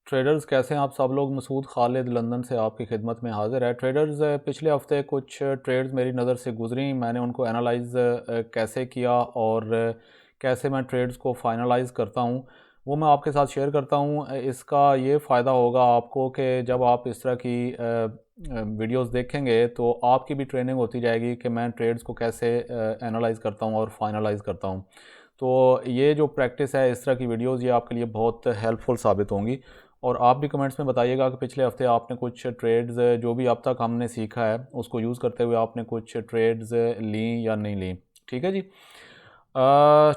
Traders कैसे हैं आप सब लोग। मसूद खालिद लंदन से आपकी खिदमत में हाज़िर है। ट्रेडर्स पिछले हफ्ते कुछ ट्रेड्स मेरी नज़र से गुजरी, मैंने उनको एनालाइज़ कैसे किया और कैसे मैं ट्रेड्स को फाइनलाइज़ करता हूँ वो मैं आपके साथ शेयर करता हूँ। इसका ये फ़ायदा होगा आपको कि जब आप इस तरह की वीडियोस देखेंगे तो आपकी भी ट्रेनिंग होती जाएगी कि मैं ट्रेड्स को कैसे एनालाइज़ करता हूँ और फाइनलाइज़ करता हूँ। तो ये जो प्रैक्टिस है, इस तरह की वीडियोस, ये आपके लिए बहुत हेल्पफुल साबित होंगी। और आप भी कमेंट्स में बताइएगा कि पिछले हफ्ते आपने कुछ ट्रेड्स जो भी अब तक हमने सीखा है उसको यूज़ करते हुए आपने कुछ ट्रेड्स ली या नहीं ली। ठीक है जी।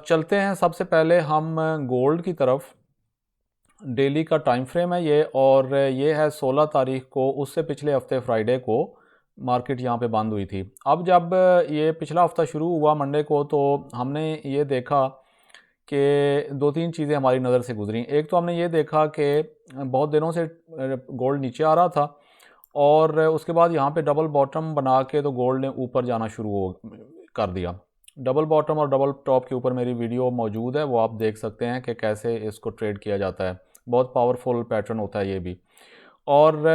चलते हैं सबसे पहले हम गोल्ड की तरफ। डेली का टाइम फ्रेम है ये, और ये है 16 तारीख को। उससे पिछले हफ्ते फ्राइडे को मार्केट यहाँ पे बंद हुई थी। अब जब ये पिछला हफ्ता शुरू हुआ मंडे को, तो हमने ये देखा कि दो तीन चीज़ें हमारी नज़र से गुजरी। एक तो हमने ये देखा कि बहुत दिनों से गोल्ड नीचे आ रहा था, और उसके बाद यहाँ पे डबल बॉटम बना के तो गोल्ड ने ऊपर जाना शुरू कर दिया। डबल बॉटम और डबल टॉप के ऊपर मेरी वीडियो मौजूद है, वो आप देख सकते हैं कि कैसे इसको ट्रेड किया जाता है। बहुत पावरफुल पैटर्न होता है ये भी। और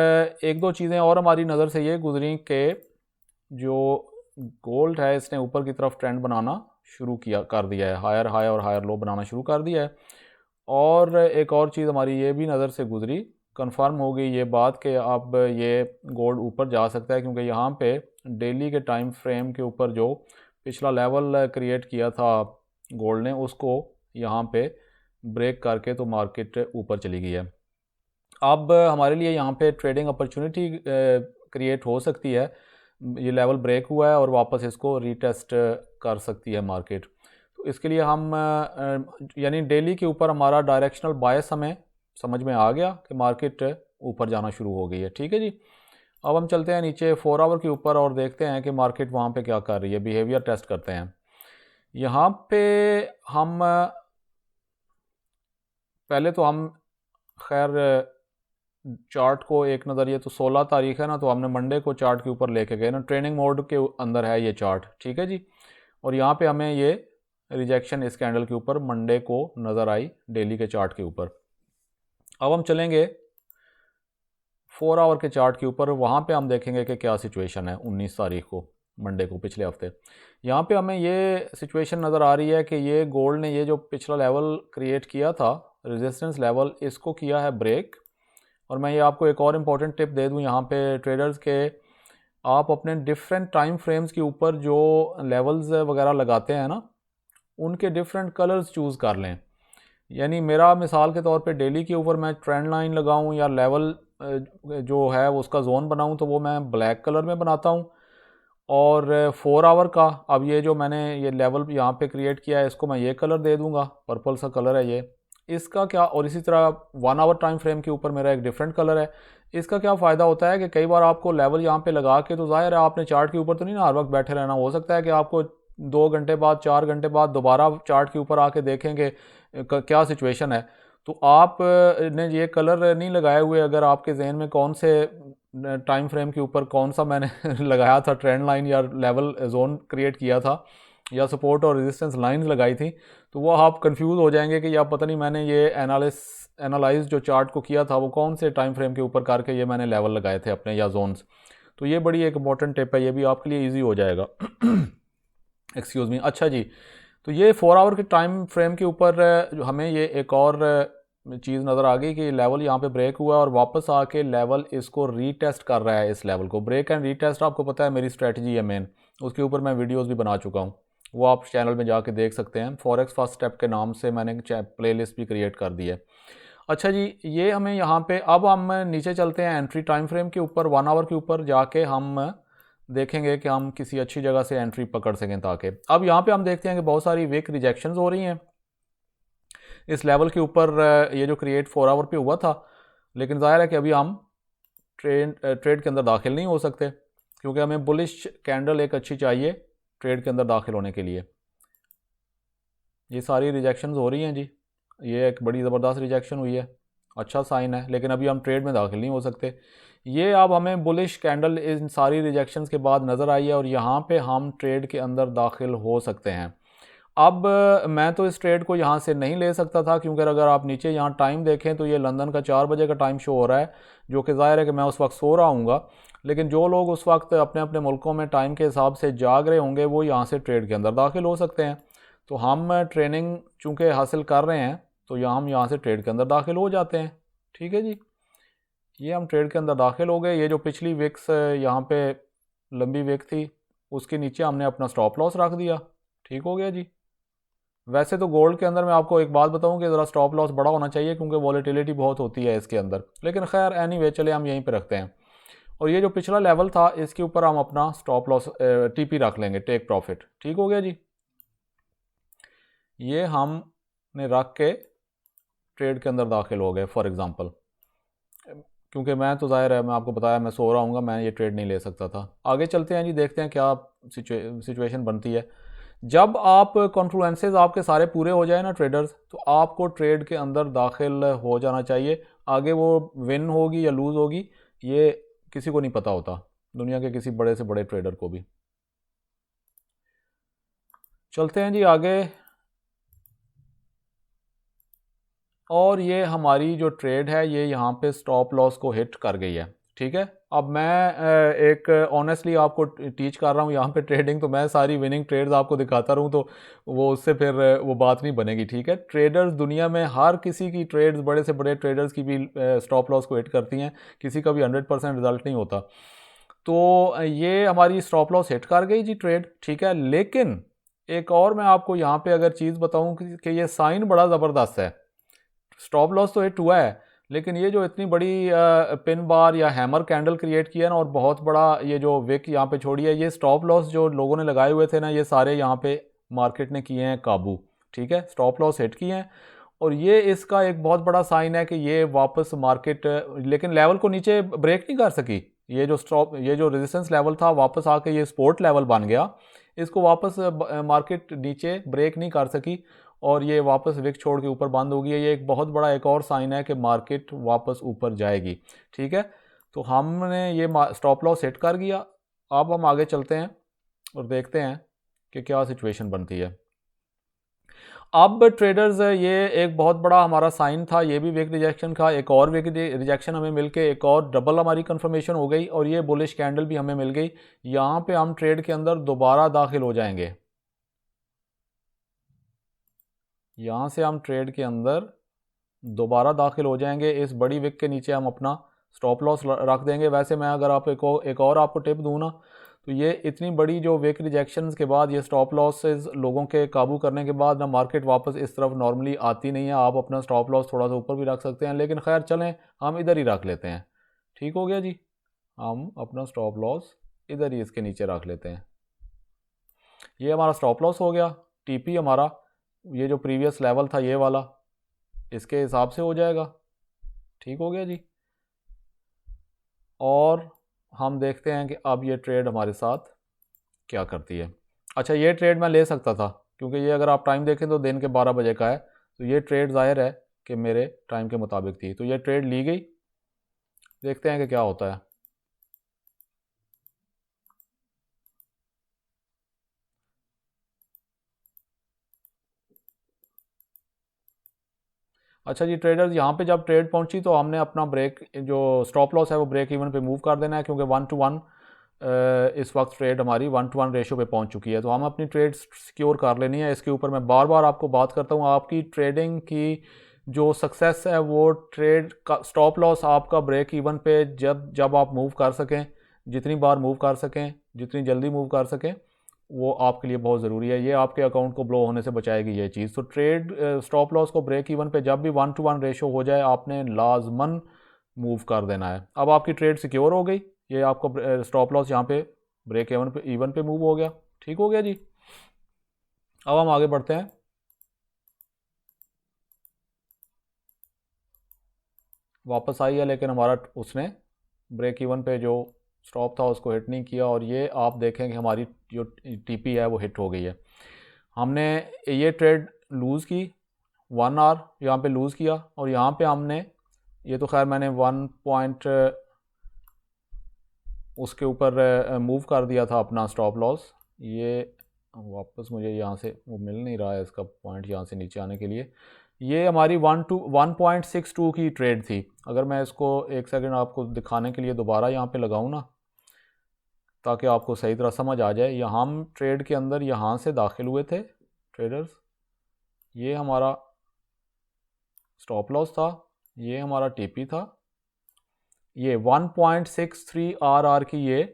एक दो चीज़ें और हमारी नज़र से ये गुजरी कि जो गोल्ड है इसने ऊपर की तरफ ट्रेंड बनाना शुरू कर दिया है, हायर हाई और हायर लो बनाना शुरू कर दिया है। और एक और चीज़ हमारी ये भी नज़र से गुजरी, कंफर्म हो गई ये बात कि अब ये गोल्ड ऊपर जा सकता है, क्योंकि यहाँ पे डेली के टाइम फ्रेम के ऊपर जो पिछला लेवल क्रिएट किया था गोल्ड ने, उसको यहाँ पे ब्रेक करके तो मार्केट ऊपर चली गई है। अब हमारे लिए यहाँ पे ट्रेडिंग अपॉर्चुनिटी क्रिएट हो सकती है। ये लेवल ब्रेक हुआ है और वापस इसको रीटेस्ट कर सकती है मार्केट। तो इसके लिए हम यानी डेली के ऊपर हमारा डायरेक्शनल बायस हमें समझ में आ गया कि मार्केट ऊपर जाना शुरू हो गई है। ठीक है जी। अब हम चलते हैं नीचे 4 आवर के ऊपर और देखते हैं कि मार्केट वहाँ पे क्या कर रही है, बिहेवियर टेस्ट करते हैं। यहाँ पे हम पहले तो हम खैर चार्ट को एक नज़र, ये तो 16 तारीख है ना, तो हमने मंडे को चार्ट के ऊपर लेके गए ना, ट्रेनिंग मोड के अंदर है ये चार्ट। ठीक है जी। और यहाँ पे हमें ये रिजेक्शन इस कैंडल के ऊपर मंडे को नज़र आई डेली के चार्ट के ऊपर। अब हम चलेंगे 4 आवर के चार्ट के ऊपर, वहाँ पे हम देखेंगे कि क्या सिचुएशन है 19 तारीख को मंडे को पिछले हफ्ते। यहाँ पे हमें ये सिचुएशन नज़र आ रही है कि ये गोल्ड ने ये जो पिछला लेवल क्रिएट किया था, रेजिस्टेंस लेवल, इसको किया है ब्रेक। और मैं ये आपको एक और इम्पॉर्टेंट टिप दे दूँ यहाँ पे ट्रेडर्स के, आप अपने डिफरेंट टाइम फ्रेम्स के ऊपर जो लेवल्स वगैरह लगाते हैं ना, उनके डिफरेंट कलर्स चूज़ कर लें। यानी मेरा मिसाल के तौर पे डेली के ऊपर मैं ट्रेंड लाइन लगाऊं या लेवल जो है वो उसका जोन बनाऊं, तो वो मैं ब्लैक कलर में बनाता हूं। और 4 आवर का, अब ये जो मैंने ये लेवल यहाँ पे क्रिएट किया है, इसको मैं ये कलर दे दूंगा, पर्पल सा कलर है ये, इसका क्या। और इसी तरह 1 आवर टाइम फ्रेम के ऊपर मेरा एक डिफरेंट कलर है। इसका क्या फ़ायदा होता है कि कई बार आपको लेवल यहाँ पे लगा के, तो ज़ाहिर है आपने चार्ट के ऊपर तो नहीं ना हर वक्त बैठे रहना, हो सकता है कि आपको 2 घंटे बाद, 4 घंटे बाद दोबारा चार्ट के ऊपर आके देखेंगे क्या सिचुएशन है। तो आप ने ये कलर नहीं लगाए हुए, अगर आपके जहन में कौन से टाइम फ्रेम के ऊपर कौन सा मैंने लगाया था, ट्रेंड लाइन या लेवल जोन क्रिएट किया था या सपोर्ट और रेजिस्टेंस लाइंस लगाई थी, तो वो आप कंफ्यूज हो जाएंगे कि या पता नहीं मैंने ये एनालाइज जो चार्ट को किया था वो कौन से टाइम फ्रेम के ऊपर करके ये मैंने लेवल लगाए थे अपने या जोन्स। तो ये बड़ी एक इंपॉर्टेंट टिप है, ये भी आपके लिए ईजी हो जाएगा। Excuse me. अच्छा जी, तो ये 4 आवर के टाइम फ्रेम के ऊपर हमें ये एक और चीज़ नज़र आ गई कि लेवल यहाँ पे ब्रेक हुआ और वापस आके लेवल इसको रीटेस्ट कर रहा है। इस लेवल को ब्रेक एंड रीटेस्ट, आपको पता है मेरी स्ट्रेटजी है मेन, उसके ऊपर मैं वीडियोस भी बना चुका हूँ, वो आप चैनल में जाके देख सकते हैं। फॉरेक्स फर्स्ट स्टेप के नाम से मैंने प्लेलिस्ट भी क्रिएट कर दी है। अच्छा जी, ये हमें यहाँ पे, अब हम नीचे चलते हैं एंट्री टाइम फ्रेम के ऊपर, 1 आवर के ऊपर जाके हम देखेंगे कि हम किसी अच्छी जगह से एंट्री पकड़ सकें ताकि। अब यहाँ पे हम देखते हैं कि बहुत सारी वीक रिजेक्शंस हो रही हैं इस लेवल के ऊपर, ये जो क्रिएट 4 आवर पे हुआ था। लेकिन ज़ाहिर है कि अभी हम ट्रेड के अंदर दाखिल नहीं हो सकते, क्योंकि हमें बुलिश कैंडल एक अच्छी चाहिए ट्रेड के अंदर दाखिल होने के लिए। ये सारी रिजेक्शंस हो रही हैं जी, ये एक बड़ी ज़बरदस्त रिजेक्शन हुई है, अच्छा साइन है, लेकिन अभी हम ट्रेड में दाखिल नहीं हो सकते। ये अब हमें बुलिश कैंडल इन सारी रिजेक्शंस के बाद नज़र आई है और यहाँ पे हम ट्रेड के अंदर दाखिल हो सकते हैं। अब मैं तो इस ट्रेड को यहाँ से नहीं ले सकता था, क्योंकि अगर आप नीचे यहाँ टाइम देखें तो ये लंदन का 4 बजे का टाइम शो हो रहा है, जो कि ज़ाहिर है कि मैं उस वक्त सो रहा हूँगा। लेकिन जो लोग उस वक्त अपने अपने मुल्कों में टाइम के हिसाब से जाग रहे होंगे वो यहाँ से ट्रेड के अंदर दाखिल हो सकते हैं। तो हम ट्रेनिंग चूँकि हासिल कर रहे हैं तो हम यहाँ से ट्रेड के अंदर दाखिल हो जाते हैं। ठीक है जी, ये हम ट्रेड के अंदर दाखिल हो गए। ये जो पिछली विक्स यहाँ पे लंबी विक थी उसके नीचे हमने अपना स्टॉप लॉस रख दिया। ठीक हो गया जी। वैसे तो गोल्ड के अंदर मैं आपको एक बात बताऊं कि ज़रा स्टॉप लॉस बड़ा होना चाहिए, क्योंकि वॉलेटिलिटी बहुत होती है इसके अंदर। लेकिन खैर एनीवे चले हम यहीं पे रखते हैं। और ये जो पिछला लेवल था इसके ऊपर हम अपना स्टॉप लॉस टीपी रख लेंगे, टेक प्रॉफिट। ठीक हो गया जी। ये हमने रख के ट्रेड के अंदर दाखिल हो गए फॉर एग्ज़ाम्पल, क्योंकि मैं तो ज़ाहिर है मैं आपको बताया मैं सो रहा हूँ, मैं ये ट्रेड नहीं ले सकता था। आगे चलते हैं जी, देखते हैं क्या सिचुएशन बनती है। जब आप कॉन्फ्लुएंसेस आपके सारे पूरे हो जाए ना ट्रेडर्स, तो आपको ट्रेड के अंदर दाखिल हो जाना चाहिए। आगे वो विन होगी या लूज़ होगी ये किसी को नहीं पता होता, दुनिया के किसी बड़े से बड़े ट्रेडर को भी। चलते हैं जी आगे। और ये हमारी जो ट्रेड है ये यहाँ पे स्टॉप लॉस को हिट कर गई है। ठीक है, अब मैं एक ऑनेस्टली आपको टीच कर रहा हूँ यहाँ पे ट्रेडिंग, तो मैं सारी विनिंग ट्रेड्स आपको दिखाता रहूँ तो वो उससे फिर वो बात नहीं बनेगी। ठीक है, ट्रेडर्स दुनिया में हर किसी की ट्रेड्स, बड़े से बड़े ट्रेडर्स की भी स्टॉप लॉस को हिट करती हैं, किसी का भी 100% रिजल्ट नहीं होता। तो ये हमारी स्टॉप लॉस हिट कर गई जी ट्रेड। ठीक है, लेकिन एक और मैं आपको यहाँ पे अगर चीज़ बताऊँ कि ये साइन बड़ा ज़बरदस्त है। स्टॉप लॉस तो हिट हुआ है, लेकिन ये जो इतनी बड़ी पिन बार या हैमर कैंडल क्रिएट किया ना, और बहुत बड़ा ये जो विक यहाँ पे छोड़ी है, ये स्टॉप लॉस जो लोगों ने लगाए हुए थे ना, ये सारे यहाँ पे मार्केट ने किए हैं काबू। ठीक है, स्टॉप लॉस हिट किए हैं, और ये इसका एक बहुत बड़ा साइन है कि ये वापस मार्केट, लेकिन लेवल को नीचे ब्रेक नहीं कर सकी। ये जो रेजिस्टेंस लेवल था वापस आके ये सपोर्ट लेवल बन गया, इसको वापस मार्केट नीचे ब्रेक नहीं कर सकी, और ये वापस विक छोड़ के ऊपर बंद होगी। ये एक बहुत बड़ा एक और साइन है कि मार्केट वापस ऊपर जाएगी। ठीक है, तो हमने ये स्टॉप लॉस सेट कर दिया। अब हम आगे चलते हैं और देखते हैं कि क्या सिचुएशन बनती है। अब ट्रेडर्स, ये एक बहुत बड़ा हमारा साइन था, ये भी विक रिजेक्शन का, एक और विक रिजेक्शन हमें मिलके एक और डबल हमारी कंफर्मेशन हो गई, और ये बुलिश कैंडल भी हमें मिल गई। यहाँ पे हम ट्रेड के अंदर दोबारा दाखिल हो जाएंगे। यहाँ से हम ट्रेड के अंदर दोबारा दाखिल हो जाएंगे। इस बड़ी विक के नीचे हम अपना स्टॉप लॉस रख देंगे। वैसे मैं अगर आप एक और आपको टिप दूँ ना, तो ये इतनी बड़ी जो विक रिजेक्शंस के बाद ये स्टॉप लॉसेस लोगों के काबू करने के बाद ना मार्केट वापस इस तरफ नॉर्मली आती नहीं है। आप अपना स्टॉप लॉस थोड़ा सा ऊपर भी रख सकते हैं, लेकिन खैर चलें हम इधर ही रख लेते हैं। ठीक हो गया जी, हम अपना स्टॉप लॉस इधर ही इसके नीचे रख लेते हैं। ये हमारा स्टॉप लॉस हो गया। टीपी हमारा ये जो प्रीवियस लेवल था ये वाला, इसके हिसाब से हो जाएगा। ठीक हो गया जी। और हम देखते हैं कि अब ये ट्रेड हमारे साथ क्या करती है। अच्छा, ये ट्रेड मैं ले सकता था, क्योंकि ये अगर आप टाइम देखें तो दिन के 12 बजे का है, तो ये ट्रेड ज़ाहिर है कि मेरे टाइम के मुताबिक थी, तो ये ट्रेड ली गई। देखते हैं कि क्या होता है। अच्छा जी ट्रेडर्स, यहाँ पे जब ट्रेड पहुँची तो हमने अपना ब्रेक, जो स्टॉप लॉस है वो ब्रेक इवन पे मूव कर देना है, क्योंकि 1:1 इस वक्त ट्रेड हमारी 1:1 रेशो पे पहुँच चुकी है, तो हम अपनी ट्रेड सिक्योर कर लेनी है। इसके ऊपर मैं बार बार आपको बात करता हूँ, आपकी ट्रेडिंग की जो सक्सेस है वो ट्रेड का स्टॉप लॉस आपका ब्रेक इवन पे जब जब आप मूव कर सकें, जितनी बार मूव कर सकें, जितनी जल्दी मूव कर सकें, वो आपके लिए बहुत ज़रूरी है। ये आपके अकाउंट को ब्लो होने से बचाएगी ये चीज़। तो ट्रेड स्टॉप लॉस को ब्रेक इवन पे जब भी 1:1 रेशो हो जाए आपने लाजमन मूव कर देना है। अब आपकी ट्रेड सिक्योर हो गई, ये आपको स्टॉप लॉस यहाँ पे ब्रेक इवन पे मूव हो गया। ठीक हो गया जी। अब हम आगे बढ़ते हैं। वापस आई है, लेकिन हमारा उसने ब्रेक इवन पे जो स्टॉप था उसको हिट नहीं किया, और ये आप देखें कि हमारी जो टीपी है वो हिट हो गई है। हमने ये ट्रेड लूज़ की, 1 आवर यहाँ पे लूज़ किया, और यहाँ पे हमने ये तो खैर मैंने 1 पॉइंट उसके ऊपर मूव कर दिया था अपना स्टॉप लॉस। ये वापस मुझे यहाँ से वो मिल नहीं रहा है इसका पॉइंट यहाँ से नीचे आने के लिए। ये हमारी 1.62 की ट्रेड थी। अगर मैं इसको एक सेकंड आपको दिखाने के लिए दोबारा यहाँ पे लगाऊँ ना, ताकि आपको सही तरह समझ आ जाए। यहाँ हम ट्रेड के अंदर यहाँ से दाखिल हुए थे ट्रेडर्स, ये हमारा स्टॉप लॉस था, ये हमारा टीपी था, ये 1.63 आर की ये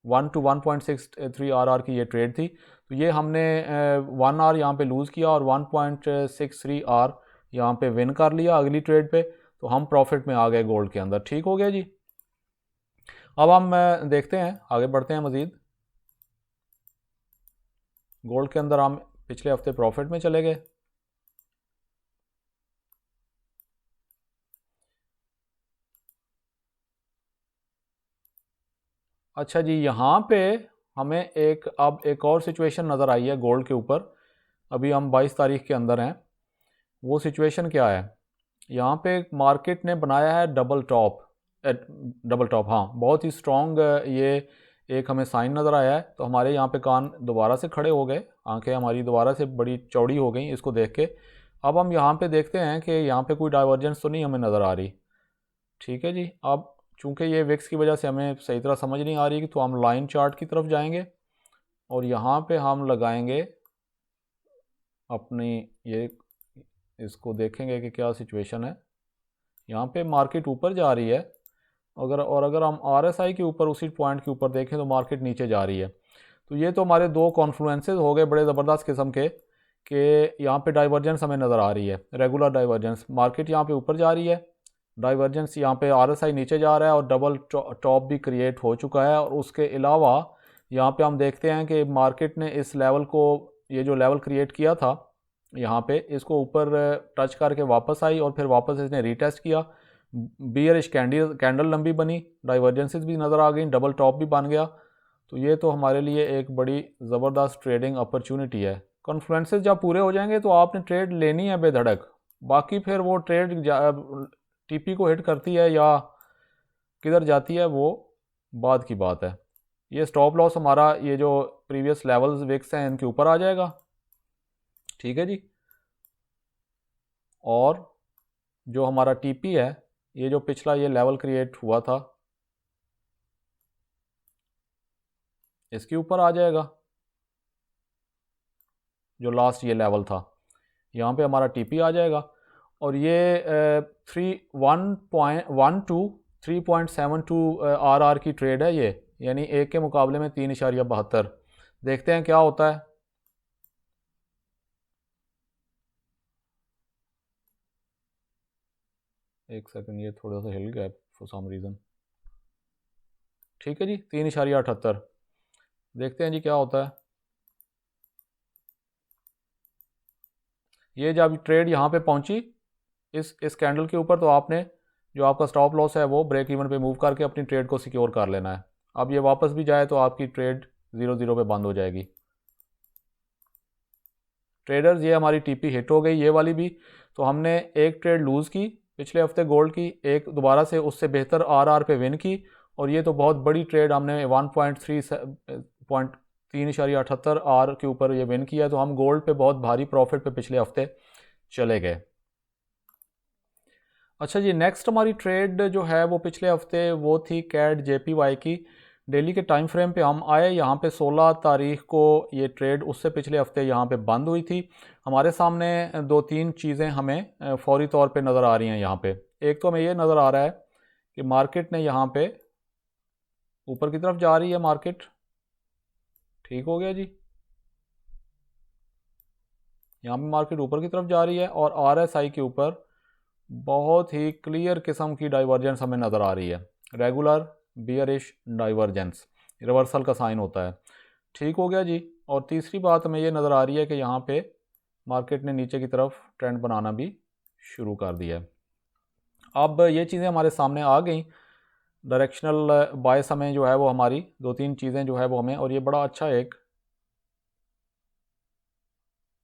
1 to 1.63 आर की ये ट्रेड थी। तो ये हमने 1 आर यहाँ पे लूज़ किया और 1.63 आर यहाँ पे विन कर लिया अगली ट्रेड पे। तो हम प्रॉफिट में आ गए गोल्ड के अंदर। ठीक हो गया जी। अब हम देखते हैं, आगे बढ़ते हैं मज़ीद। गोल्ड के अंदर हम पिछले हफ्ते प्रॉफिट में चले गए। अच्छा जी, यहाँ पे हमें अब एक और सिचुएशन नज़र आई है गोल्ड के ऊपर। अभी हम 22 तारीख के अंदर हैं। वो सिचुएशन क्या है, यहाँ पे मार्केट ने बनाया है डबल टॉप। हाँ, बहुत ही स्ट्रॉन्ग ये एक हमें साइन नज़र आया है। तो हमारे यहाँ पे कान दोबारा से खड़े हो गए, आंखें हमारी दोबारा से बड़ी चौड़ी हो गई इसको देख के। अब हम यहाँ पे देखते हैं कि यहाँ पे कोई डाइवर्जेंस तो नहीं हमें नज़र आ रही। ठीक है जी। अब चूंकि ये विक्स की वजह से हमें सही तरह समझ नहीं आ रही, तो हम लाइन चार्ट की तरफ जाएंगे और यहाँ पे हम लगाएंगे अपनी ये, इसको देखेंगे कि क्या सिचुएशन है। यहाँ पे मार्केट ऊपर जा रही है, अगर हम RSI के ऊपर उसी पॉइंट के ऊपर देखें तो मार्केट नीचे जा रही है। तो ये तो हमारे दो कॉन्फ्लुएंसेस हो गए बड़े ज़बरदस्त किस्म के, कि यहाँ पे डाइवर्जेंस हमें नज़र आ रही है, रेगुलर डाइवर्जेंस। मार्केट यहाँ पे ऊपर जा रही है, डाइवर्जेंस यहाँ पे RSI नीचे जा रहा है और डबल टॉप भी क्रिएट हो चुका है। और उसके अलावा यहाँ पे हम देखते हैं कि मार्केट ने इस लेवल को, ये जो लेवल क्रिएट किया था यहाँ पे, इसको ऊपर टच करके वापस आई और फिर वापस इसने रीटेस्ट किया। बियरिश कैंडल लंबी बनी, डाइवर्जेंसेस भी नज़र आ गई, डबल टॉप भी बन गया। तो ये तो हमारे लिए एक बड़ी ज़बरदस्त ट्रेडिंग अपॉर्चुनिटी है। कॉन्फ्लुएंसेस जब पूरे हो जाएंगे तो आपने ट्रेड लेनी है बेधड़क। बाकी फिर वो ट्रेड टीपी को हिट करती है या किधर जाती है वो बाद की बात है। ये स्टॉप लॉस हमारा ये जो प्रीवियस लेवल्स विक्स हैं इनके ऊपर आ जाएगा। ठीक है जी। और जो हमारा टीपी है, ये जो पिछला ये लेवल क्रिएट हुआ था इसके ऊपर आ जाएगा, जो लास्ट ये लेवल था यहाँ पे हमारा टीपी आ जाएगा। और ये 3.12 आर की ट्रेड है ये, यानी एक के मुकाबले में 3.72। देखते हैं क्या होता है। एक सेकंड, ये थोड़ा सा हिल गया फॉर सम रीज़न। ठीक है जी, 3.78। देखते हैं जी क्या होता है। ये जब ट्रेड यहाँ पे पहुँची इस कैंडल के ऊपर, तो आपने जो आपका स्टॉप लॉस है वो ब्रेक इवन पे मूव करके अपनी ट्रेड को सिक्योर कर लेना है। अब ये वापस भी जाए तो आपकी ट्रेड 0-0 पे बंद हो जाएगी। ट्रेडर्स, ये हमारी टीपी हिट हो गई, ये वाली भी। तो हमने एक ट्रेड लूज़ की पिछले हफ्ते गोल्ड की, एक दोबारा से उससे बेहतर आर पे विन की। और ये तो बहुत बड़ी ट्रेड हमने 3.78 आर के ऊपर ये विन किया। तो हम गोल्ड पे बहुत भारी प्रॉफिट पे पिछले हफ्ते चले गए। अच्छा जी, नेक्स्ट हमारी ट्रेड जो है वो पिछले हफ्ते वो थी कैड JPY की। डेली के टाइम फ्रेम पे हम आए, यहाँ पे 16 तारीख को ये ट्रेड उससे पिछले हफ्ते यहाँ पे बंद हुई थी। हमारे सामने दो तीन चीज़ें हमें फौरी तौर पे नज़र आ रही हैं यहाँ पे। एक तो हमें ये नज़र आ रहा है कि मार्केट ने यहाँ पे ऊपर की तरफ जा रही है मार्केट। ठीक हो गया जी। यहाँ पे मार्केट ऊपर की तरफ जा रही है और RSI के ऊपर बहुत ही क्लियर किस्म की डाइवर्जेंस हमें नज़र आ रही है, रेगुलर बियरिश डाइवर्जेंस, रिवर्सल का साइन होता है। ठीक हो गया जी। और तीसरी बात हमें ये नज़र आ रही है कि यहाँ पे मार्केट ने नीचे की तरफ ट्रेंड बनाना भी शुरू कर दिया है। अब ये चीज़ें हमारे सामने आ गई, डायरेक्शनल बायस हमें जो है वो हमारी दो तीन चीज़ें जो है वो हमें, और ये बड़ा अच्छा एक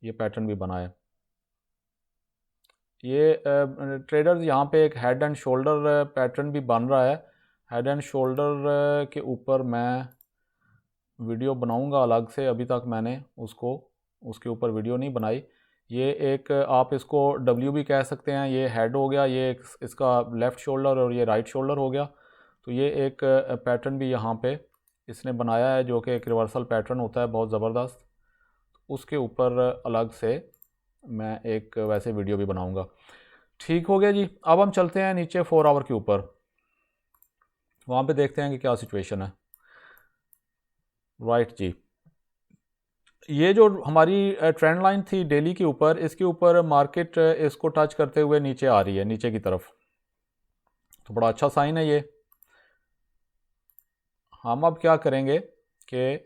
ये पैटर्न भी बना है। ये ट्रेडर्स यहाँ पे एक हेड एंड शोल्डर पैटर्न भी बन रहा है। हेड एंड शोल्डर के ऊपर मैं वीडियो बनाऊंगा अलग से, अभी तक मैंने उसके ऊपर वीडियो नहीं बनाई। ये एक आप इसको डब्ल्यू भी कह सकते हैं, ये हेड हो गया, ये एक इसका लेफ़्ट शोल्डर और ये राइट शोल्डर हो गया। तो ये एक पैटर्न भी यहाँ पे इसने बनाया है जो कि एक रिवर्सल पैटर्न होता है बहुत ज़बरदस्त। उसके ऊपर अलग से मैं एक वैसे वीडियो भी बनाऊंगा। ठीक हो गया जी। अब हम चलते हैं नीचे 4 आवर के ऊपर, वहाँ पे देखते हैं कि क्या सिचुएशन है। राइट जी, ये जो हमारी ट्रेंड लाइन थी डेली के ऊपर, इसके ऊपर मार्केट इसको टच करते हुए नीचे आ रही है, नीचे की तरफ, तो बड़ा अच्छा साइन है ये। हम अब क्या करेंगे कि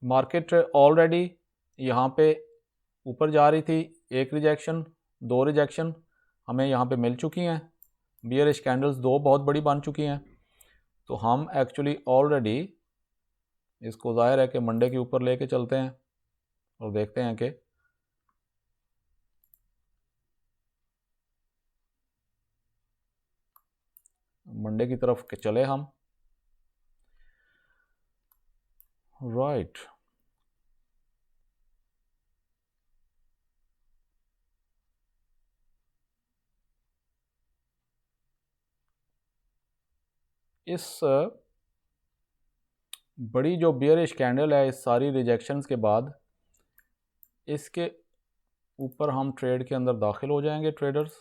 मार्केट ऑलरेडी यहाँ पे ऊपर जा रही थी, एक रिजेक्शन, दो रिजेक्शन हमें यहाँ पे मिल चुकी हैं, बियरिश कैंडल्स दो बहुत बड़ी बन चुकी हैं। तो हम एक्चुअली ऑलरेडी इसको ज़ाहिर है कि मंडे के ऊपर लेके चलते हैं और देखते हैं कि मंडे की तरफ के चले हम। राइट, इस बड़ी जो बियरिश कैंडल है, इस सारी रिजेक्शंस के बाद इसके ऊपर हम ट्रेड के अंदर दाखिल हो जाएंगे ट्रेडर्स।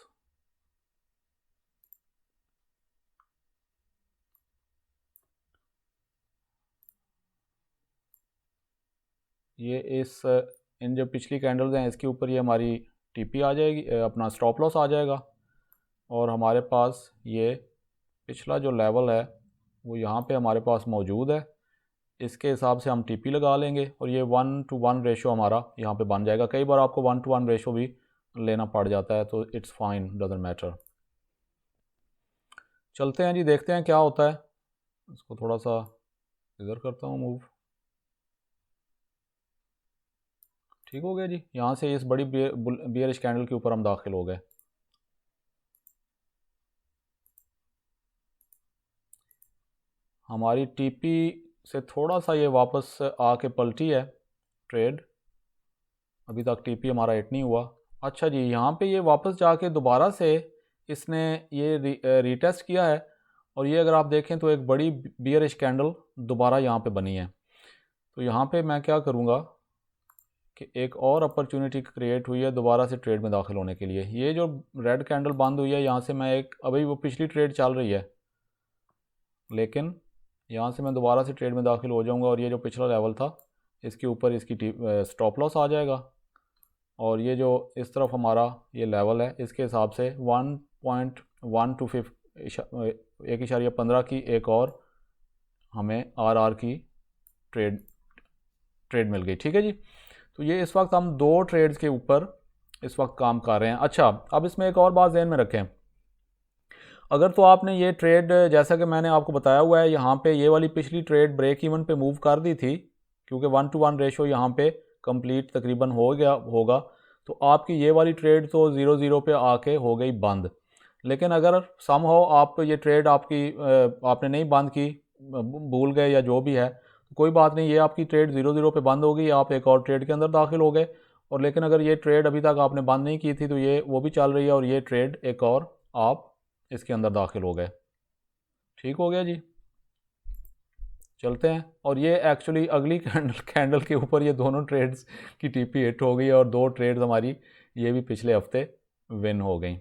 ये इन जो पिछली कैंडल्स हैं इसके ऊपर ये हमारी टीपी आ जाएगी, अपना स्टॉप लॉस आ जाएगा, और हमारे पास ये पिछला जो लेवल है वो यहाँ पे हमारे पास मौजूद है। इसके हिसाब से हम टीपी लगा लेंगे और ये 1:1 रेशो हमारा यहाँ पे बन जाएगा। कई बार आपको 1:1 रेशो भी लेना पड़ जाता है, तो इट्स फाइन, डजंट मैटर। चलते हैं जी, देखते हैं क्या होता है। इसको थोड़ा सा इधर करता हूँ मूव। ठीक हो गया जी, यहाँ से इस बड़ी बियरिश कैंडल के ऊपर हम दाखिल हो गए। हमारी टीपी से थोड़ा सा ये वापस आके पलटी है ट्रेड, अभी तक टीपी हमारा हिट नहीं हुआ। अच्छा जी, यहाँ पे ये वापस जाके दोबारा से इसने ये रीटेस्ट किया है, और ये अगर आप देखें तो एक बड़ी बियरिश कैंडल दोबारा यहाँ पे बनी है। तो यहाँ पे मैं क्या करूँगा कि एक और अपॉर्चुनिटी क्रिएट हुई है दोबारा से ट्रेड में दाखिल होने के लिए। ये जो रेड कैंडल बंद हुई है यहाँ से मैं एक, अभी वो पिछली ट्रेड चल रही है, लेकिन यहाँ से मैं दोबारा से ट्रेड में दाखिल हो जाऊँगा, और ये जो पिछला लेवल था इसके ऊपर इसकी स्टॉप लॉस आ जाएगा, और ये जो इस तरफ हमारा ये लेवल है इसके हिसाब से 1.125 1.15 की एक और हमें आर की ट्रेड मिल गई। ठीक है जी, तो ये इस वक्त हम दो ट्रेड्स के ऊपर इस वक्त काम कर रहे हैं। अच्छा, अब इसमें एक और बात ध्यान में रखें, अगर तो आपने ये ट्रेड जैसा कि मैंने आपको बताया हुआ है, यहाँ पे ये वाली पिछली ट्रेड ब्रेक इवन पे मूव कर दी थी, क्योंकि 1:1 रेशो यहाँ पे कंप्लीट तकरीबन हो गया होगा, तो आपकी ये वाली ट्रेड तो 0-0 पे आके हो गई बंद। लेकिन अगर समहाउ आप ये ट्रेड आपने नहीं बंद की, भूल गए या जो भी है, तो कोई बात नहीं, ये आपकी ट्रेड 0-0 पे बंद हो गई, आप एक और ट्रेड के अंदर दाखिल हो गए। और लेकिन अगर ये ट्रेड अभी तक आपने बंद नहीं की थी तो ये वो भी चल रही है, और ये ट्रेड एक और आप इसके अंदर दाखिल हो गए। ठीक हो गया जी, चलते हैं। और ये एक्चुअली अगली कैंडल के ऊपर ये दोनों ट्रेड्स की टीपी हिट हो गई, और दो ट्रेड्स हमारी ये भी पिछले हफ्ते विन हो गई।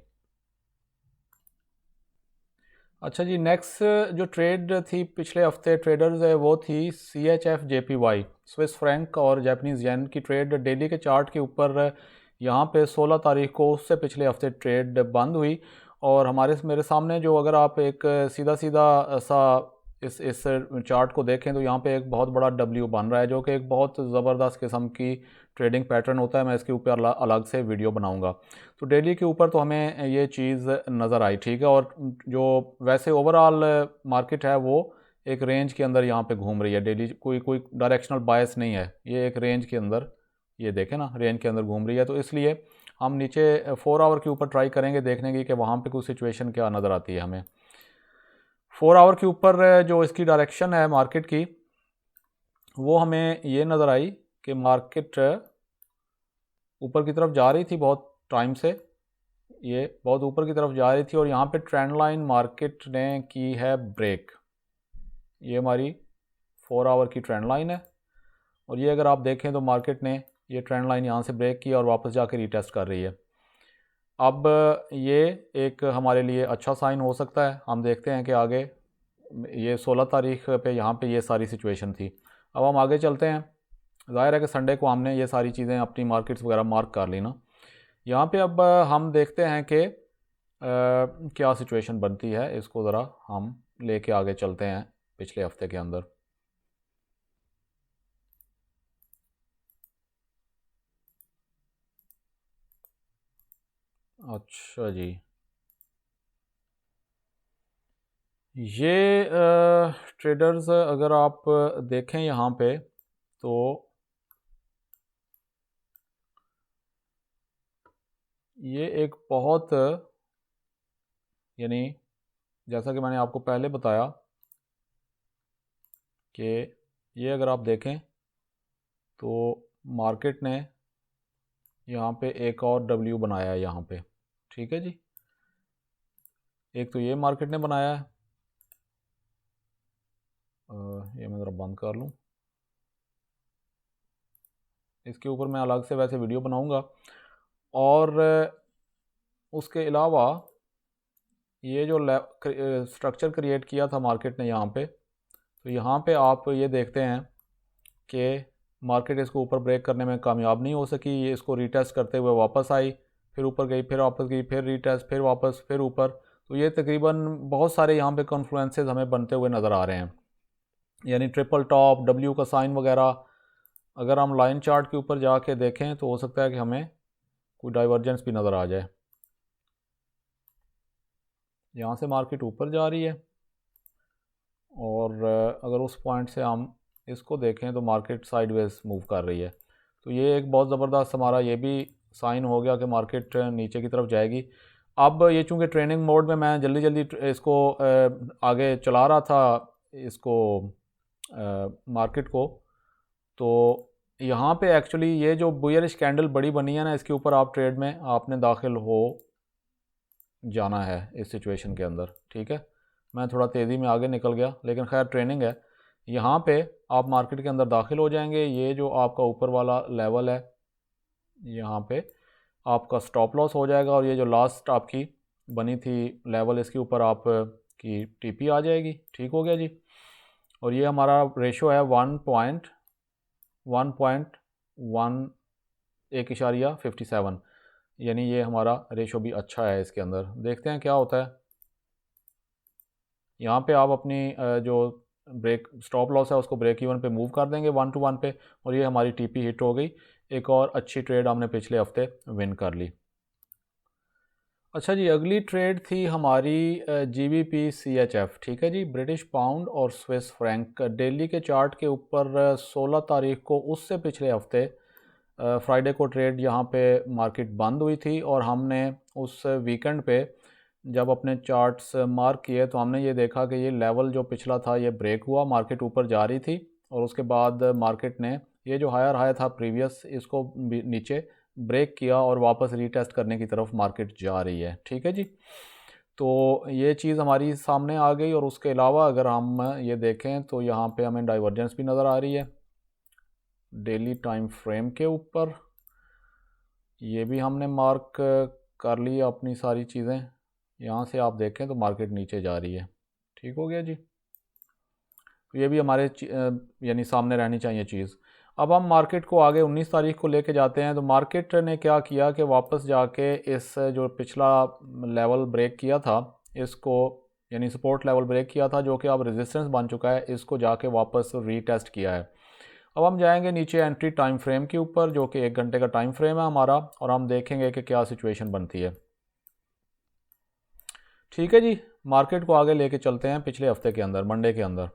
अच्छा जी, नेक्स्ट जो ट्रेड थी पिछले हफ्ते ट्रेडर्स है वो थी CHF JPY, स्विस फ्रैंक और जापानीज़ येन की ट्रेड डेली के चार्ट के ऊपर यहाँ पे 16 तारीख को उससे पिछले हफ्ते ट्रेड बंद हुई। और मेरे सामने जो, अगर आप एक सीधा सीधा सा इस चार्ट को देखें तो यहाँ पे एक बहुत बड़ा W बन रहा है, जो कि एक बहुत ज़बरदस्त किस्म की ट्रेडिंग पैटर्न होता है। मैं इसके ऊपर अलग से वीडियो बनाऊंगा। तो डेली के ऊपर तो हमें ये चीज़ नज़र आई, ठीक है। और जो वैसे ओवरऑल मार्केट है वो एक रेंज के अंदर यहाँ पे घूम रही है डेली, कोई डायरेक्शनल बायस नहीं है, ये एक रेंज के अंदर, ये देखें ना, रेंज के अंदर घूम रही है। तो इसलिए हम नीचे 4 आवर के ऊपर ट्राई करेंगे देखने की कि वहाँ पे कोई सिचुएशन क्या नज़र आती है हमें। 4 आवर के ऊपर जो इसकी डायरेक्शन है मार्केट की, वो हमें ये नज़र आई कि मार्केट ऊपर की तरफ जा रही थी बहुत टाइम से, ये बहुत ऊपर की तरफ जा रही थी और यहाँ पे ट्रेंड लाइन मार्केट ने की है ब्रेक। ये हमारी 4 आवर की ट्रेंड लाइन है और ये अगर आप देखें तो मार्केट ने ये ट्रेंड लाइन यहाँ से ब्रेक किया और वापस जाके रीटेस्ट कर रही है। अब ये एक हमारे लिए अच्छा साइन हो सकता है। हम देखते हैं कि आगे ये 16 तारीख पे यहाँ पे ये सारी सिचुएशन थी। अब हम आगे चलते हैं। ज़ाहिर है कि संडे को हमने ये सारी चीज़ें अपनी मार्केट्स वगैरह मार्क कर ली ना। यहाँ पे अब हम देखते हैं कि क्या सिचुएशन बनती है, इसको ज़रा हम लेके आगे चलते हैं पिछले हफ्ते के अंदर। अच्छा जी, ये ट्रेडर्स अगर आप देखें यहाँ पे तो ये एक बहुत, यानी जैसा कि मैंने आपको पहले बताया कि ये अगर आप देखें तो मार्केट ने यहाँ पे एक और डब्ल्यू बनाया है यहाँ पे, ठीक है जी। एक तो ये मार्केट ने बनाया है, ये मैं ज़रा बंद कर लूँ, इसके ऊपर मैं अलग से वैसे वीडियो बनाऊँगा। और उसके अलावा ये जो स्ट्रक्चर क्रिएट किया था मार्केट ने यहाँ पे, तो यहाँ पे आप ये देखते हैं कि मार्केट इसको ऊपर ब्रेक करने में कामयाब नहीं हो सकी। ये इसको रीटेस्ट करते हुए वापस आई, फिर ऊपर गई, फिर वापस गई, फिर रीटेस्ट, फिर वापस, फिर ऊपर। तो ये तकरीबन बहुत सारे यहाँ पे कॉन्फ्लुएंसेस हमें बनते हुए नज़र आ रहे हैं, यानी ट्रिपल टॉप, डब्ल्यू का साइन वगैरह। अगर हम लाइन चार्ट के ऊपर जाके देखें तो हो सकता है कि हमें कोई डाइवर्जेंस भी नज़र आ जाए। यहाँ से मार्केट ऊपर जा रही है और अगर उस पॉइंट से हम इसको देखें तो मार्केट साइडवेज मूव कर रही है। तो ये एक बहुत ज़बरदस्त हमारा ये भी साइन हो गया कि मार्केट नीचे की तरफ जाएगी। अब ये चूँकि ट्रेनिंग मोड में मैं जल्दी जल्दी इसको आगे चला रहा था, इसको मार्केट को, तो यहाँ पे एक्चुअली ये जो बुलिश कैंडल बड़ी बनी है ना, इसके ऊपर आप ट्रेड में आपने दाखिल हो जाना है इस सिचुएशन के अंदर, ठीक है। मैं थोड़ा तेज़ी में आगे निकल गया, लेकिन खैर ट्रेनिंग है। यहाँ पे आप मार्केट के अंदर दाखिल हो जाएंगे। ये जो आपका ऊपर वाला लेवल है, यहाँ पे आपका स्टॉप लॉस हो जाएगा और ये जो लास्ट आपकी बनी थी लेवल, इसके ऊपर आप की टीपी आ जाएगी। ठीक हो गया जी। और ये हमारा रेशो है 1.57, यानी ये हमारा रेशो भी अच्छा है इसके अंदर। देखते हैं क्या होता है। यहाँ पे आप अपनी जो ब्रेक स्टॉप लॉस है उसको ब्रेक इवन पे मूव कर देंगे 1 to 1 पे, और ये हमारी टीपी हिट हो गई। एक और अच्छी ट्रेड हमने पिछले हफ्ते विन कर ली। अच्छा जी, अगली ट्रेड थी हमारी GBP CHF, ठीक है जी, ब्रिटिश पाउंड और स्विस फ्रैंक। डेली के चार्ट के ऊपर 16 तारीख को, उससे पिछले हफ्ते फ्राइडे को ट्रेड यहाँ पे मार्केट बंद हुई थी और हमने उस वीकेंड पे जब अपने चार्ट्स मार्क किए तो हमने ये देखा कि ये लेवल जो पिछला था ये ब्रेक हुआ, मार्केट ऊपर जा रही थी और उसके बाद मार्केट ने ये जो हायर हाई था प्रीवियस, इसको नीचे ब्रेक किया और वापस रीटेस्ट करने की तरफ मार्केट जा रही है। ठीक है जी, तो ये चीज़ हमारी सामने आ गई। और उसके अलावा अगर हम ये देखें तो यहाँ पे हमें डाइवर्जेंस भी नज़र आ रही है डेली टाइम फ्रेम के ऊपर। ये भी हमने मार्क कर ली अपनी सारी चीज़ें। यहाँ से आप देखें तो मार्केट नीचे जा रही है। ठीक हो गया जी, तो ये भी हमारे यानी सामने रहनी चाहिए चीज़। अब हम मार्केट को आगे 19 तारीख को लेके जाते हैं। तो मार्केट ने क्या किया कि वापस जाके इस जो पिछला लेवल ब्रेक किया था, इसको यानी सपोर्ट लेवल ब्रेक किया था जो कि अब रेजिस्टेंस बन चुका है, इसको जाके वापस रीटेस्ट किया है। अब हम जाएंगे नीचे एंट्री टाइम फ्रेम के ऊपर जो कि 1 घंटे का टाइम फ्रेम है हमारा, और हम देखेंगे कि क्या सिचुएशन बनती है। ठीक है जी, मार्केट को आगे लेके चलते हैं। पिछले हफ्ते के अंदर मंडे के अंदर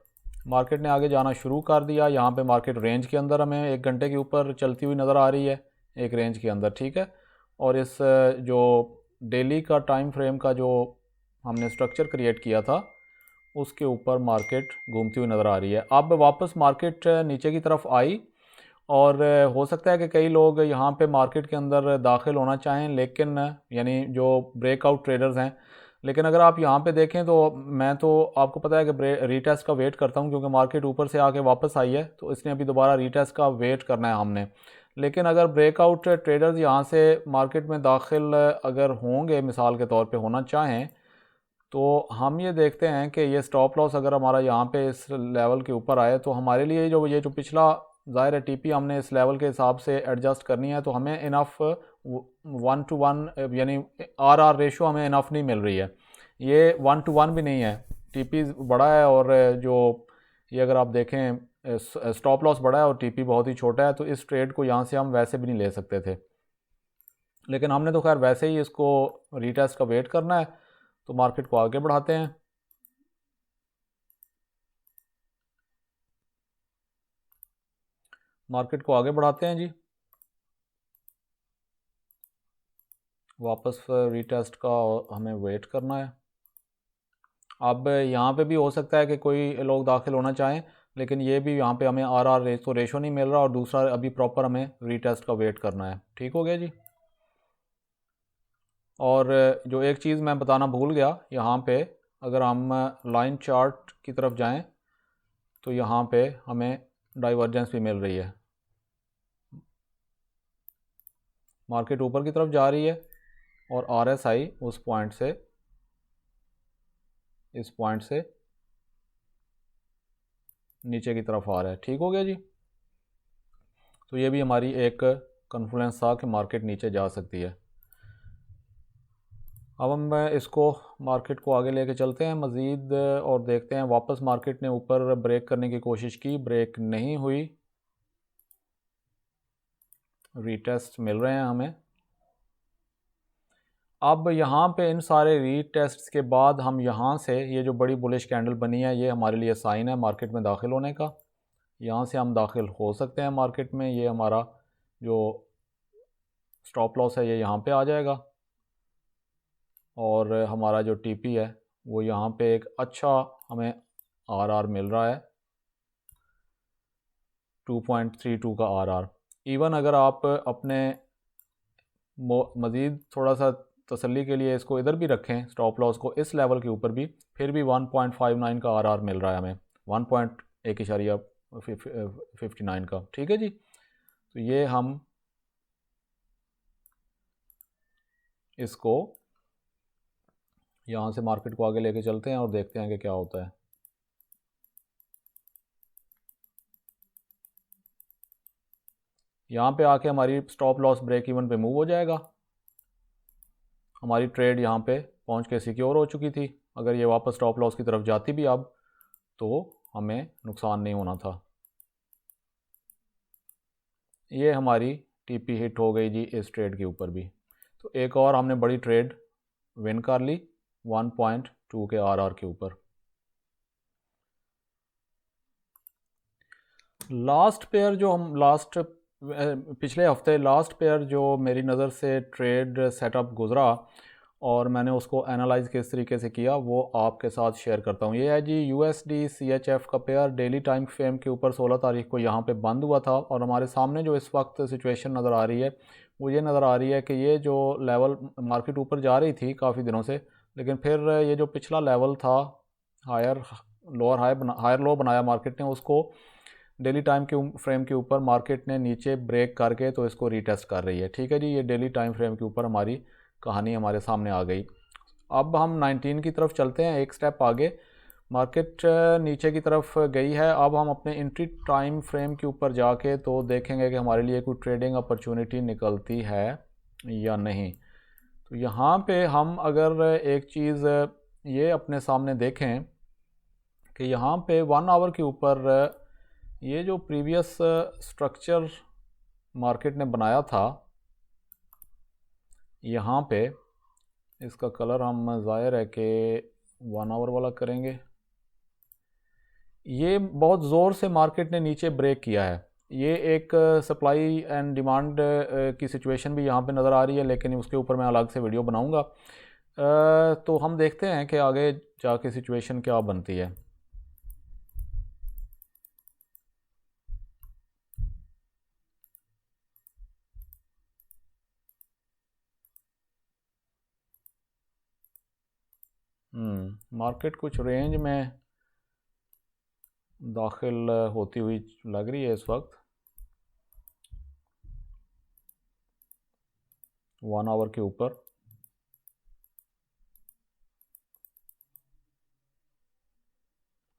मार्केट ने आगे जाना शुरू कर दिया। यहाँ पे मार्केट रेंज के अंदर हमें 1 घंटे के ऊपर चलती हुई नज़र आ रही है, एक रेंज के अंदर, ठीक है। और इस जो डेली का टाइम फ्रेम का जो हमने स्ट्रक्चर क्रिएट किया था उसके ऊपर मार्केट घूमती हुई नज़र आ रही है। अब वापस मार्केट नीचे की तरफ आई और हो सकता है कि कई लोग यहाँ पे मार्केट के अंदर दाखिल होना चाहें, लेकिन यानी जो ब्रेकआउट ट्रेडर्स हैं, लेकिन अगर आप यहाँ पे देखें तो मैं तो आपको पता है कि रीटेस्ट का वेट करता हूँ, क्योंकि मार्केट ऊपर से आके वापस आई है तो इसने अभी दोबारा रीटेस्ट का वेट करना है हमने। लेकिन अगर ब्रेकआउट ट्रेडर्स यहाँ से मार्केट में दाखिल अगर होंगे, मिसाल के तौर पे होना चाहें, तो हम ये देखते हैं कि ये स्टॉप लॉस अगर हमारा यहाँ पे इस लेवल के ऊपर आए तो हमारे लिए ये जो पिछला ज़ाहिर है टीपी हमने इस लेवल के हिसाब से एडजस्ट करनी है, तो हमें इनफ 1:1 यानी आर रेशो हमें इनफ नहीं मिल रही है। ये 1:1 भी नहीं है, टीपी बड़ा है और जो ये अगर आप देखें स्टॉप लॉस बड़ा है और टीपी बहुत ही छोटा है, तो इस ट्रेड को यहाँ से हम वैसे भी नहीं ले सकते थे। लेकिन हमने तो खैर वैसे ही इसको रीटेस्ट का वेट करना है, तो मार्केट को आगे बढ़ाते हैं। मार्केट को आगे बढ़ाते हैं जी, वापस रीटेस्ट का हमें वेट करना है। अब यहाँ पे भी हो सकता है कि कोई लोग दाखिल होना चाहें, लेकिन ये भी यहाँ पे हमें आर रेशो नहीं मिल रहा, और दूसरा अभी प्रॉपर हमें रीटेस्ट का वेट करना है। ठीक हो गया जी। और जो एक चीज़ मैं बताना भूल गया, यहाँ पे अगर हम लाइन चार्ट की तरफ जाएं तो यहाँ पे हमें डाइवर्जेंस भी मिल रही है, मार्केट ऊपर की तरफ जा रही है और RSI उस पॉइंट से इस पॉइंट से नीचे की तरफ आ रहा है। ठीक हो गया जी। तो ये भी हमारी एक कॉन्फ्लुएंस था कि मार्केट नीचे जा सकती है। अब हम इसको मार्केट को आगे लेके चलते हैं मज़ीद और देखते हैं। वापस मार्केट ने ऊपर ब्रेक करने की कोशिश की, ब्रेक नहीं हुई, रीटेस्ट मिल रहे हैं हमें। अब यहाँ पे इन सारे रीटेस्ट्स के बाद हम यहाँ से ये जो बड़ी बुलिश कैंडल बनी है, ये हमारे लिए साइन है मार्केट में दाखिल होने का। यहाँ से हम दाखिल हो सकते हैं मार्केट में। ये हमारा जो स्टॉप लॉस है ये यहाँ पे आ जाएगा, और हमारा जो टीपी है वो यहाँ पे एक अच्छा हमें आर मिल रहा है, 2.32 का आर। इवन अगर आप अपने मज़ीद थोड़ा सा तसल्ली के लिए इसको इधर भी रखें, स्टॉप लॉस को इस लेवल के ऊपर भी, फिर भी 1.59 का आर मिल रहा है हमें, 1.159 का। ठीक है जी। तो ये हम इसको यहाँ से मार्केट को आगे लेके चलते हैं और देखते हैं कि क्या होता है। यहाँ पे आके हमारी स्टॉप लॉस ब्रेक इवन पे मूव हो जाएगा। हमारी ट्रेड यहाँ पे पहुँच के सिक्योर हो चुकी थी। अगर ये वापस स्टॉप लॉस की तरफ जाती भी अब, तो हमें नुकसान नहीं होना था। ये हमारी टीपी हिट हो गई जी इस ट्रेड के ऊपर भी। तो एक और हमने बड़ी ट्रेड विन कर ली 1.2 के आर के ऊपर। लास्ट पेयर जो हम पिछले हफ्ते लास्ट पेयर जो मेरी नज़र से ट्रेड सेटअप गुज़रा और मैंने उसको एनालाइज़ किस तरीके से किया, वो आपके साथ शेयर करता हूँ। ये है जी USD CHF का पेयर डेली टाइम फ्रेम के ऊपर 16 तारीख को यहाँ पे बंद हुआ था, और हमारे सामने जो इस वक्त सिचुएशन नज़र आ रही है वो ये नज़र आ रही है कि ये जो लेवल मार्केट ऊपर जा रही थी काफ़ी दिनों से, लेकिन फिर ये जो पिछला लेवल था हायर लो बनाया मार्केट ने, उसको डेली टाइम के फ्रेम के ऊपर मार्केट ने नीचे ब्रेक करके तो इसको रीटेस्ट कर रही है। ठीक है जी। ये डेली टाइम फ्रेम के ऊपर हमारी कहानी हमारे सामने आ गई। अब हम 19 की तरफ चलते हैं, एक स्टेप आगे। मार्केट नीचे की तरफ गई है। अब हम अपने एंट्री टाइम फ्रेम के ऊपर जाके तो देखेंगे कि हमारे लिए कोई ट्रेडिंग अपॉर्चुनिटी निकलती है या नहीं। तो यहाँ पे हम अगर एक चीज़ ये अपने सामने देखें कि यहाँ पे 1 आवर के ऊपर ये जो प्रीवियस स्ट्रक्चर मार्केट ने बनाया था, यहाँ पे इसका कलर हम ज़ाहिर है कि 1 आवर वाला करेंगे। ये बहुत ज़ोर से मार्केट ने नीचे ब्रेक किया है। ये एक सप्लाई एंड डिमांड की सिचुएशन भी यहाँ पे नज़र आ रही है, लेकिन उसके ऊपर मैं अलग से वीडियो बनाऊंगा। तो हम देखते हैं कि आगे जाके सिचुएशन क्या बनती है। मार्केट कुछ रेंज में दाखिल होती हुई लग रही है इस वक्त 1 आवर के ऊपर।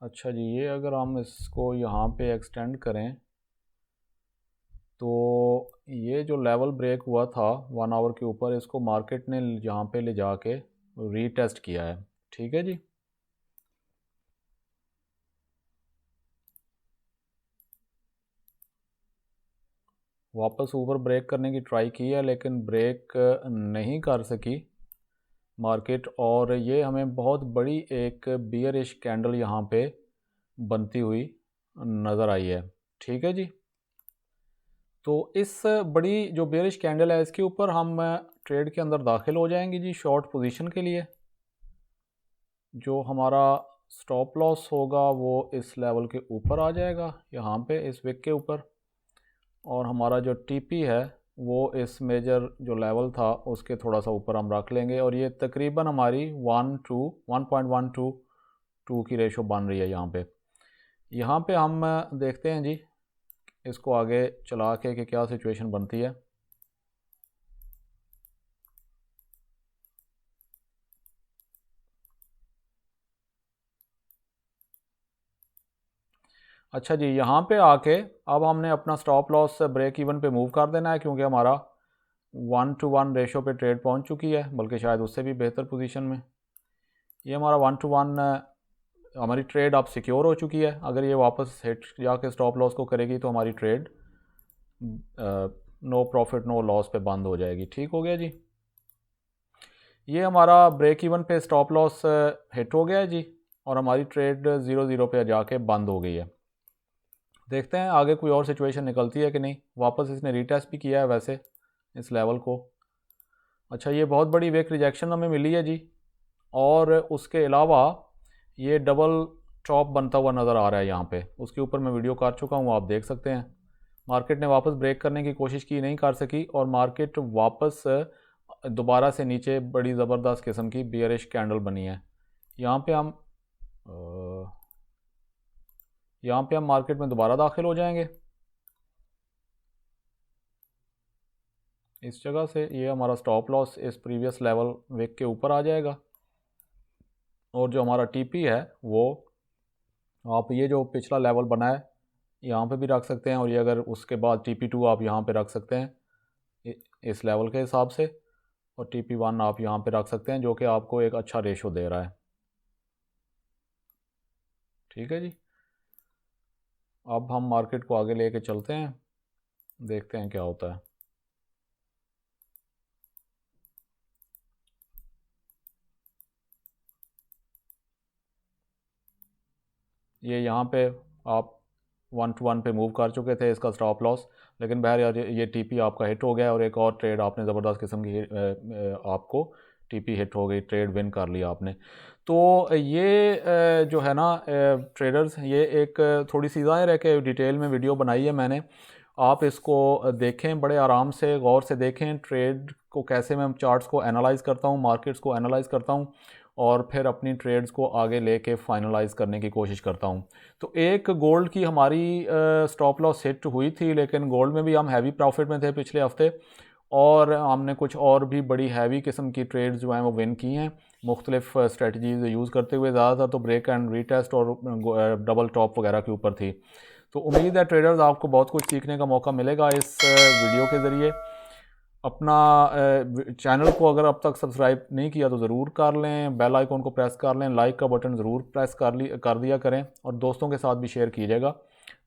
अच्छा जी, ये अगर हम इसको यहाँ पे एक्सटेंड करें तो ये जो लेवल ब्रेक हुआ था 1 आवर के ऊपर, इसको मार्केट ने यहाँ पे ले जाके रीटेस्ट किया है। ठीक है जी। वापस ऊपर ब्रेक करने की ट्राई की है लेकिन ब्रेक नहीं कर सकी मार्केट, और ये हमें बहुत बड़ी एक बियरिश कैंडल यहाँ पे बनती हुई नज़र आई है। ठीक है जी। तो इस बड़ी जो बेयरिश कैंडल है इसके ऊपर हम ट्रेड के अंदर दाखिल हो जाएंगे जी शॉर्ट पोजीशन के लिए। जो हमारा स्टॉप लॉस होगा वो इस लेवल के ऊपर आ जाएगा यहाँ पे इस विक के ऊपर, और हमारा जो टीपी है वो इस मेजर जो लेवल था उसके थोड़ा सा ऊपर हम रख लेंगे, और ये तकरीबन हमारी 1:1.2 की रेशो बन रही है यहाँ पे हम देखते हैं जी इसको आगे चला के कि क्या सिचुएशन बनती है। अच्छा जी, यहाँ पे आके अब हमने अपना स्टॉप लॉस ब्रेक इवन पे मूव कर देना है, क्योंकि हमारा 1:1 रेशो पे ट्रेड पहुँच चुकी है, बल्कि शायद उससे भी बेहतर पोजीशन में। ये हमारा 1:1 हमारी ट्रेड अब सिक्योर हो चुकी है। अगर ये वापस हिट जाके स्टॉप लॉस को करेगी तो हमारी trade no profit no loss पे बंद हो जाएगी। ठीक हो गया जी। ये हमारा ब्रेक इवन पे स्टॉप लॉस हिट हो गया है जी, और हमारी ट्रेड 0-0 पे जाके बंद हो गई है। देखते हैं आगे कोई और सिचुएशन निकलती है कि नहीं। वापस इसने रीटेस्ट भी किया है वैसे इस लेवल को। अच्छा, ये बहुत बड़ी विक रिजेक्शन हमें मिली है जी, और उसके अलावा ये डबल टॉप बनता हुआ नज़र आ रहा है यहाँ पे। उसके ऊपर मैं वीडियो कर चुका हूँ, आप देख सकते हैं। मार्केट ने वापस ब्रेक करने की कोशिश की, नहीं कर सकी, और मार्केट वापस दोबारा से नीचे बड़ी ज़बरदस्त किस्म की बियरिश कैंडल बनी है। यहाँ पे हम मार्केट में दोबारा दाखिल हो जाएंगे इस जगह से। ये हमारा स्टॉप लॉस इस प्रीवियस लेवल विक के ऊपर आ जाएगा, और जो हमारा टीपी है वो आप ये जो पिछला लेवल बना है यहाँ पे भी रख सकते हैं, और ये अगर उसके बाद TP2 आप यहाँ पे रख सकते हैं इस लेवल के हिसाब से, और TP1 आप यहाँ पे रख सकते हैं, जो कि आपको एक अच्छा रेशो दे रहा है। ठीक है जी। अब हम मार्केट को आगे लेके चलते हैं, देखते हैं क्या होता है। ये यहाँ पे आप 1:1 पे मूव कर चुके थे इसका स्टॉप लॉस, लेकिन बहर यार ये टीपी आपका हिट हो गया, और एक और ट्रेड आपने ज़बरदस्त किस्म की आपको टीपी हिट हो गई, ट्रेड विन कर लिया आपने। तो ये जो है ना ट्रेडर्स, ये एक थोड़ी सी ज़ाहिर है कि डिटेल में वीडियो बनाई है मैंने। आप इसको देखें, बड़े आराम से गौर से देखें ट्रेड को, कैसे मैं चार्ट्स को एनालाइज़ करता हूँ, मार्केट्स को एनालाइज़ करता हूँ, और फिर अपनी ट्रेड्स को आगे लेके फाइनलाइज करने की कोशिश करता हूँ। तो एक गोल्ड की हमारी स्टॉप लॉस हिट हुई थी, लेकिन गोल्ड में भी हम हैवी प्रॉफिट में थे पिछले हफ्ते, और हमने कुछ और भी बड़ी हैवी किस्म की ट्रेड्स जो हैं वो विन की हैं मुख्तलिफ स्ट्रेटजीज़ यूज़ करते हुए। ज़्यादातर तो ब्रेक एंड रीटेस्ट और डबल टॉप वगैरह के ऊपर थी। तो उम्मीद है ट्रेडर्स आपको बहुत कुछ सीखने का मौका मिलेगा इस वीडियो के ज़रिए। अपना चैनल को अगर अब तक सब्सक्राइब नहीं किया तो ज़रूर कर लें, बेल आइकॉन को प्रेस कर लें, लाइक का बटन ज़रूर प्रेस कर दिया करें, और दोस्तों के साथ भी शेयर कीजिएगा।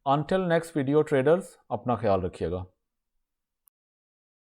अनटिल नेक्स्ट वीडियो ट्रेडर्स, अपना ख्याल रखिएगा।